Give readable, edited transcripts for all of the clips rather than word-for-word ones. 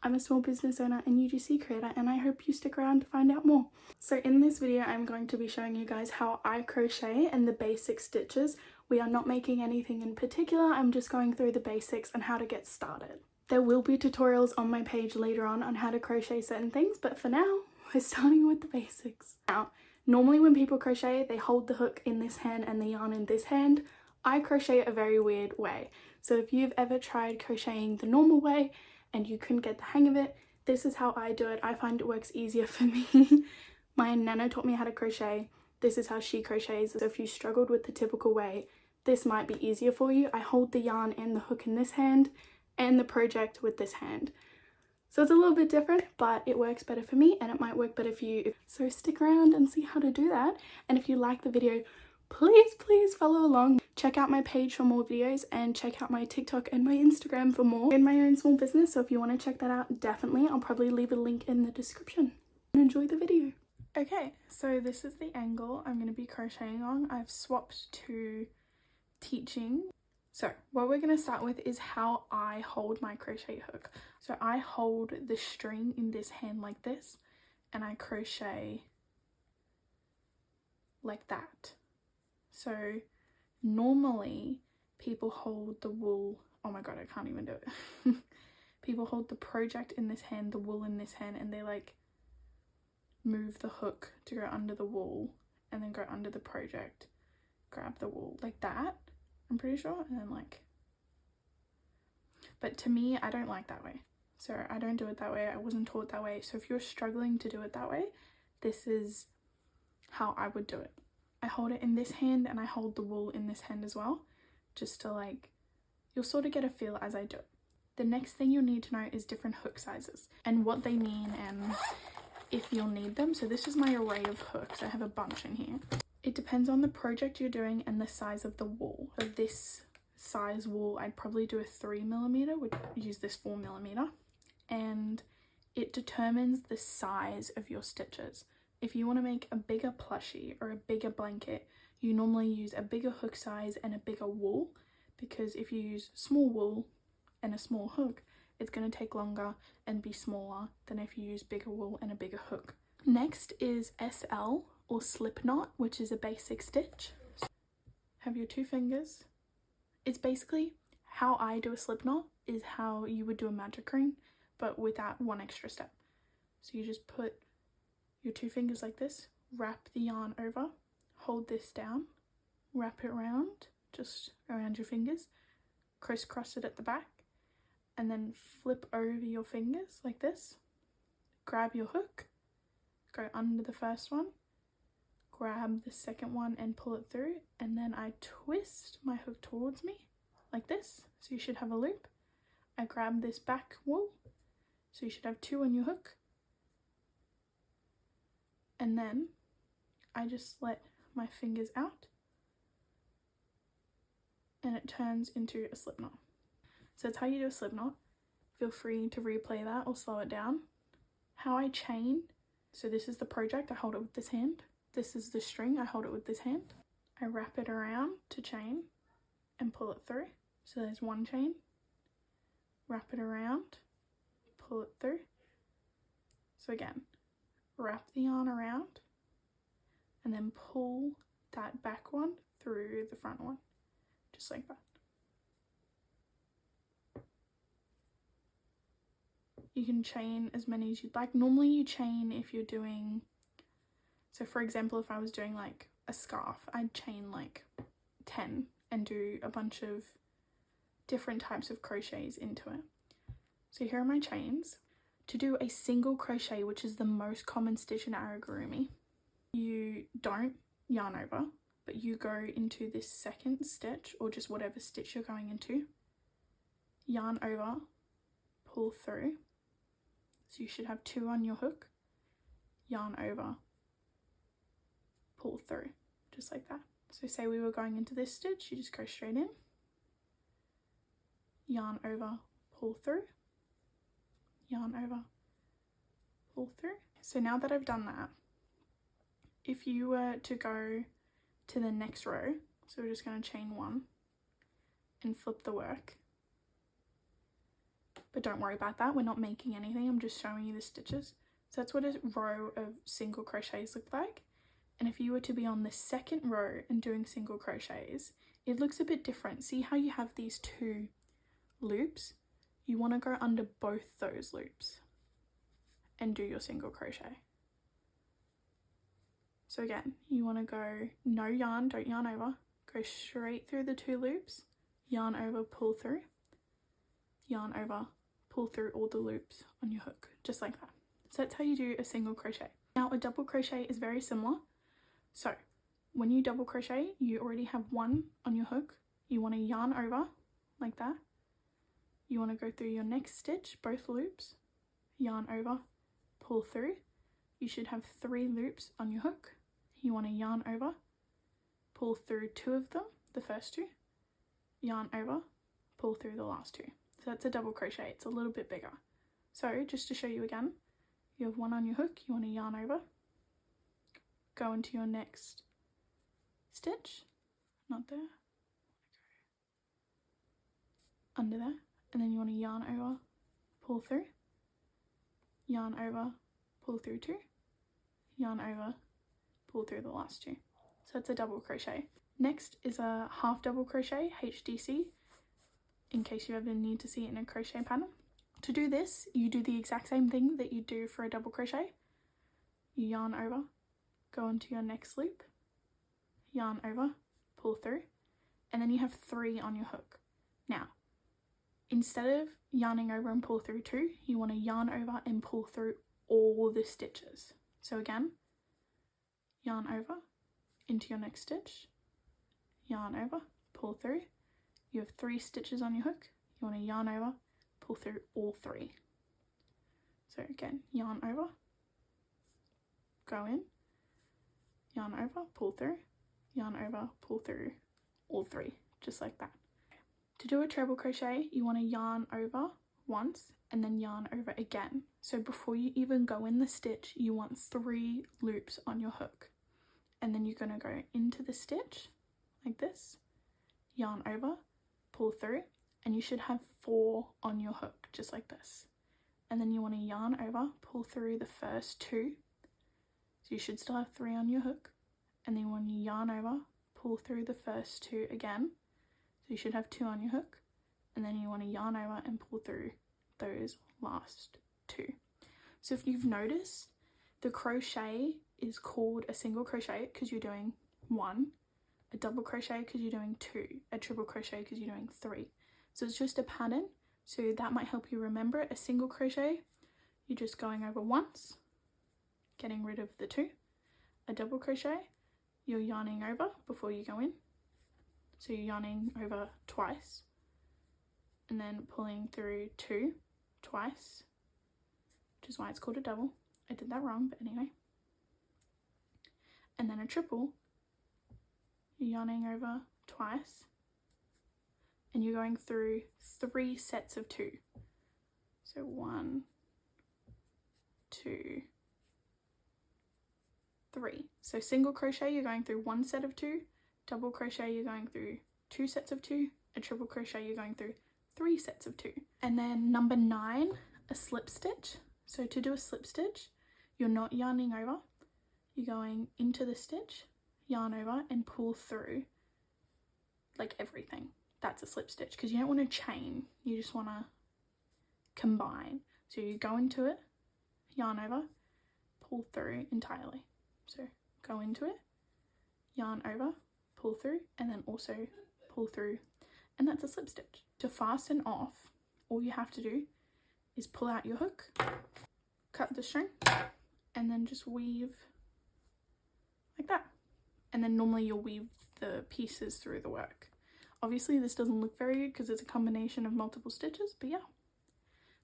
I'm a small business owner and UGC creator, and I hope you stick around to find out more. So in this video I'm going to be showing you guys how I crochet and the basic stitches. We are not making anything in particular, I'm just going through the basics and how to get started. There will be tutorials on my page later on how to crochet certain things, but for now we're starting with the basics. Now, normally when people crochet, they hold the hook in this hand and the yarn in this hand. I crochet a very weird way. So if you've ever tried crocheting the normal way and you couldn't get the hang of it, this is how I do it. I find it works easier for me. My nana taught me how to crochet. This is how she crochets. So if you struggled with the typical way, this might be easier for you. I hold the yarn and the hook in this hand and the project with this hand. So it's a little bit different, but it works better for me and it might work better for you. So stick around and see how to do that. And if you like the video, please follow along. Check out my page for more videos and check out my TikTok and my Instagram for more in my own small business. So if you want to check that out, definitely. I'll probably leave a link in the description. Enjoy the video. Okay, so this is the angle I'm going to be crocheting on. I've swapped to teaching. So what we're going to start with is how I hold my crochet hook. So I hold the string in this hand like this and I crochet like that. So normally people hold the wool, oh my god, I can't even do it. People hold the project in this hand, the wool in this hand, and they like move the hook to go under the wool and then go under the project, grab the wool like that, I'm pretty sure, and then like, but to me I don't like that way, so I don't do it that way. I wasn't taught that way. So if you're struggling to do it that way, this is how I would do it. I hold it in this hand and I hold the wool in this hand as well, just to like, you'll sort of get a feel as I do it. The next thing you'll need to know is different hook sizes and what they mean and if you'll need them. So this is my array of hooks. I have a bunch in here. It depends on the project you're doing and the size of the wool. So this size wool, I'd probably do a 3mm, would use this 4mm, and it determines the size of your stitches. If you want to make a bigger plushie or a bigger blanket, you normally use a bigger hook size and a bigger wool, because if you use small wool and a small hook, it's going to take longer and be smaller than if you use bigger wool and a bigger hook. Next is SL or slip knot, which is a basic stitch. Have your 2 fingers. It's basically how I do a slip knot is how you would do a magic ring, but without one extra step. So you just put your 2 fingers like this, wrap the yarn over, hold this down, wrap it around, just around your fingers, crisscross it at the back, and then flip over your fingers like this, grab your hook, go under the first one, grab the second one and pull it through, and then I twist my hook towards me like this, so you should have a loop. I grab this back wool, so you should have 2 on your hook, and then I just let my fingers out and it turns into a slip knot. So that's how you do a slip knot. Feel free to replay that or slow it down. How I chain, so this is the project, I hold it with this hand. This is the string, I hold it with this hand. I wrap it around to chain and pull it through. So there's 1 chain, wrap it around, pull it through. So again, wrap the yarn around and then pull that back one through the front one, just like that. You can chain as many as you'd like. Normally you chain if you're doing, so for example, if I was doing like a scarf, I'd chain like 10 and do a bunch of different types of crochets into it. So here are my chains. To do a single crochet, which is the most common stitch in amigurumi, you don't yarn over, but you go into this second stitch, or just whatever stitch you're going into, yarn over, pull through. So you should have 2 on your hook, yarn over, pull through, just like that. So say we were going into this stitch, you just go straight in, yarn over, pull through, yarn over, pull through. So now that I've done that, if you were to go to the next row, so we're just going to chain 1 and flip the work, but don't worry about that. We're not making anything. I'm just showing you the stitches. So that's what a row of single crochets look like. And if you were to be on the second row and doing single crochets, it looks a bit different. See how you have these two loops? You want to go under both those loops and do your single crochet. So again, you want to go no yarn, don't yarn over, go straight through the two loops, yarn over, pull through, yarn over, pull through all the loops on your hook, just like that. So that's how you do a single crochet. Now a double crochet is very similar. So when you double crochet, you already have one on your hook. You want to yarn over like that. You want to go through your next stitch, both loops, yarn over, pull through. You should have 3 loops on your hook. You want to yarn over, pull through 2 of them, the first 2, yarn over, pull through the last 2. So that's a double crochet. It's a little bit bigger. So just to show you again, you have one on your hook, you want to yarn over, go into your next stitch, not there, under there, and then you want to yarn over, pull through, yarn over, pull through 2, yarn over, pull through the last 2. So it's a double crochet. Next is a half double crochet, HDC, in case you ever need to see it in a crochet pattern. To do this, you do the exact same thing that you do for a double crochet. You yarn over, go into your next loop, yarn over, pull through, and then you have 3 on your hook. Now, instead of yarning over and pull through 2, you want to yarn over and pull through all the stitches. So again, yarn over into your next stitch, yarn over, pull through. You have 3 stitches on your hook. You want to yarn over, pull through all 3. So again, yarn over, go in, yarn over, pull through, yarn over, pull through all 3, just like that. To do a treble crochet, you want to yarn over once and then yarn over again. So before you even go in the stitch, you want 3 loops on your hook. And then you're going to go into the stitch like this, yarn over, pull through, and you should have 4 on your hook, just like this. And then you want to yarn over, pull through the first 2. So you should still have 3 on your hook. And then when you yarn over, pull through the first 2 again. So you should have 2 on your hook. And then you want to yarn over and pull through those last 2. So if you've noticed, the crochet is called a single crochet because you're doing 1, a double crochet because you're doing 2, a triple crochet because you're doing 3. So it's just a pattern, so that might help you remember it. A single crochet, you're just going over once, getting rid of the 2. A double crochet, you're yarning over before you go in, so you're yarning over twice, and then pulling through 2 twice, which is why it's called a double. I did that wrong, but anyway. And then a triple, you're yarning over twice, and you're going through 3 sets of 2. So 1, 2, 3. So single crochet, you're going through 1 set of 2, double crochet, you're going through 2 sets of 2, a triple crochet, you're going through 3 sets of 2. And then number 9, a slip stitch. So to do a slip stitch, you're not yarning over, you're going into the stitch, yarn over, and pull through like everything. That's a slip stitch because you don't want to chain, you just want to combine. So you go into it, yarn over, pull through entirely. So go into it, yarn over, pull through, and then also pull through, and that's a slip stitch. To fasten off, all you have to do is pull out your hook, cut the string, and then just weave like that. And then normally you'll weave the pieces through the work. Obviously this doesn't look very good because it's a combination of multiple stitches, but yeah,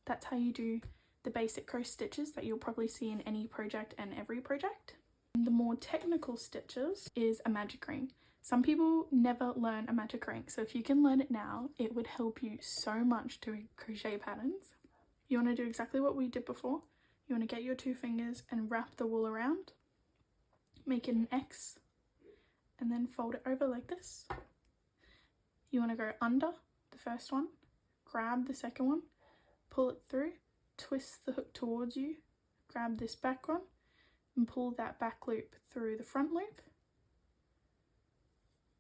that's how you do the basic crochet stitches that you'll probably see in any project and every project. And the more technical stitches is a magic ring. Some people never learn a magic ring, so if you can learn it now, it would help you so much doing crochet patterns. You want to do exactly what we did before. You want to get your 2 fingers and wrap the wool around, make it an X, and then fold it over like this. You want to go under the first one, grab the second one, pull it through, twist the hook towards you, grab this back one and pull that back loop through the front loop,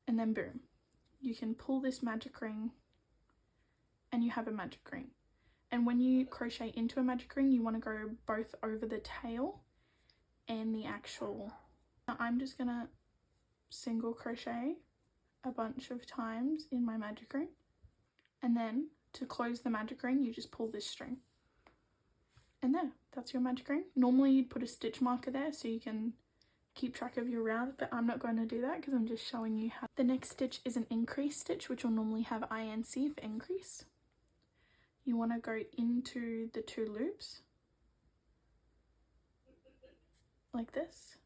and then boom, you can pull this magic ring and you have a magic ring. And when you crochet into a magic ring, you want to go both over the tail and the actual. Now I'm just gonna single crochet a bunch of times in my magic ring, and then to close the magic ring you just pull this string, and there, that's your magic ring. Normally you'd put a stitch marker there so you can keep track of your round, but I'm not going to do that because I'm just showing you how. The next stitch is an increase stitch, which will normally have INC for increase. You want to go into the 2 loops like this,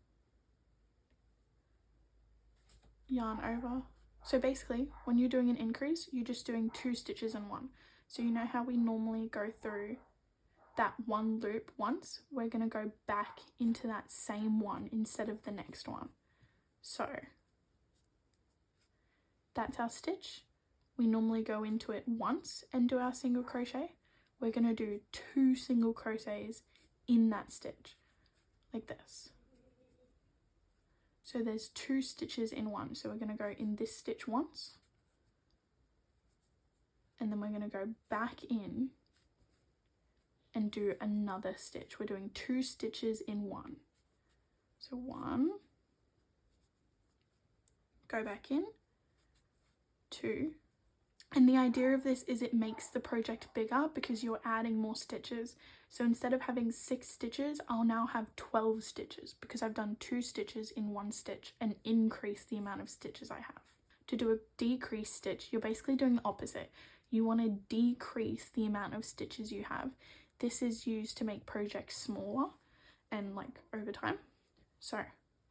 yarn over. So basically when you're doing an increase, you're just doing 2 stitches in one. So you know how we normally go through that 1 loop once, we're going to go back into that same one instead of the next one. So that's our stitch. We normally go into it once and do our single crochet. We're going to do 2 single crochets in that stitch like this. So there's 2 stitches in one. So we're going to go in this stitch once, and then we're going to go back in and do another stitch. We're doing 2 stitches in one. So 1, go back in, 2. And the idea of this is it makes the project bigger because you're adding more stitches. So instead of having 6 stitches, I'll now have 12 stitches because I've done 2 stitches in one stitch and increase the amount of stitches I have. To do a decrease stitch, you're basically doing the opposite. You want to decrease the amount of stitches you have. This is used to make projects smaller and like over time. So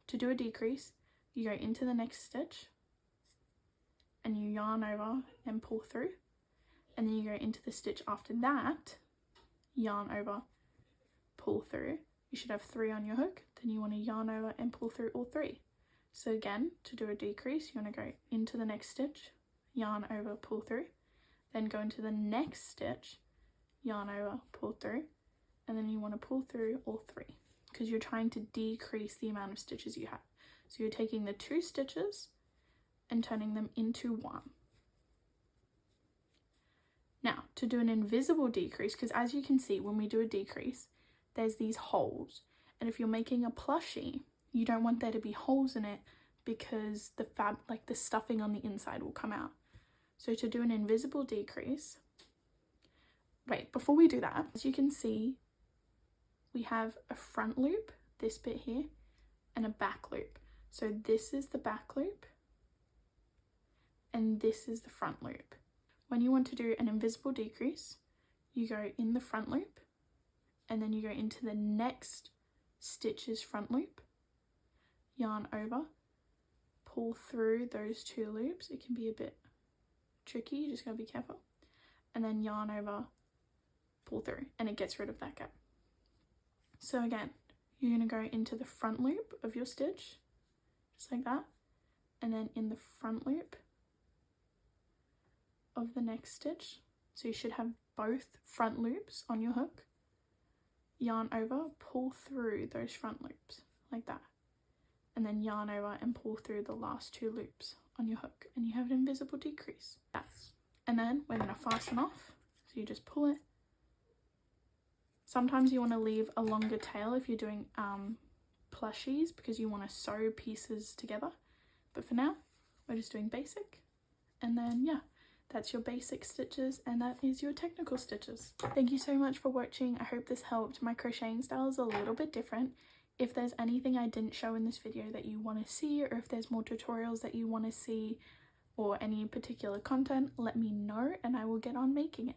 to do a decrease, you go into the next stitch and you yarn over and pull through, and then you go into the stitch after that, yarn over, pull through. You should have 3 on your hook, then you want to yarn over and pull through all 3. So again, to do a decrease, you want to go into the next stitch, yarn over, pull through, then go into the next stitch, yarn over, pull through, and then you want to pull through all 3 because you're trying to decrease the amount of stitches you have. So you're taking the 2 stitches and turning them into 1. Now to do an invisible decrease, because as you can see when we do a decrease there's these holes, and if you're making a plushie you don't want there to be holes in it because the the stuffing on the inside will come out. So to do an invisible decrease, wait, before we do that, as you can see we have a front loop, this bit here, and a back loop. So this is the back loop and this is the front loop. When you want to do an invisible decrease, you go in the front loop and then you go into the next stitch's front loop, yarn over, pull through those 2 loops. It can be a bit tricky, you just gotta be careful, and then yarn over, pull through, and it gets rid of that gap. So again, you're gonna go into the front loop of your stitch just like that, and then in the front loop of the next stitch, so you should have both front loops on your hook, yarn over, pull through those front loops like that, and then yarn over and pull through the last 2 loops on your hook, and you have an invisible decrease. Yes. And then we're going to fasten off, so you just pull it. Sometimes you want to leave a longer tail if you're doing plushies because you want to sew pieces together, but for now we're just doing basic, and then yeah, that's your basic stitches and that is your technical stitches. Thank you so much for watching. I hope this helped. My crocheting style is a little bit different. If there's anything I didn't show in this video that you want to see, or if there's more tutorials that you want to see or any particular content, let me know and I will get on making it.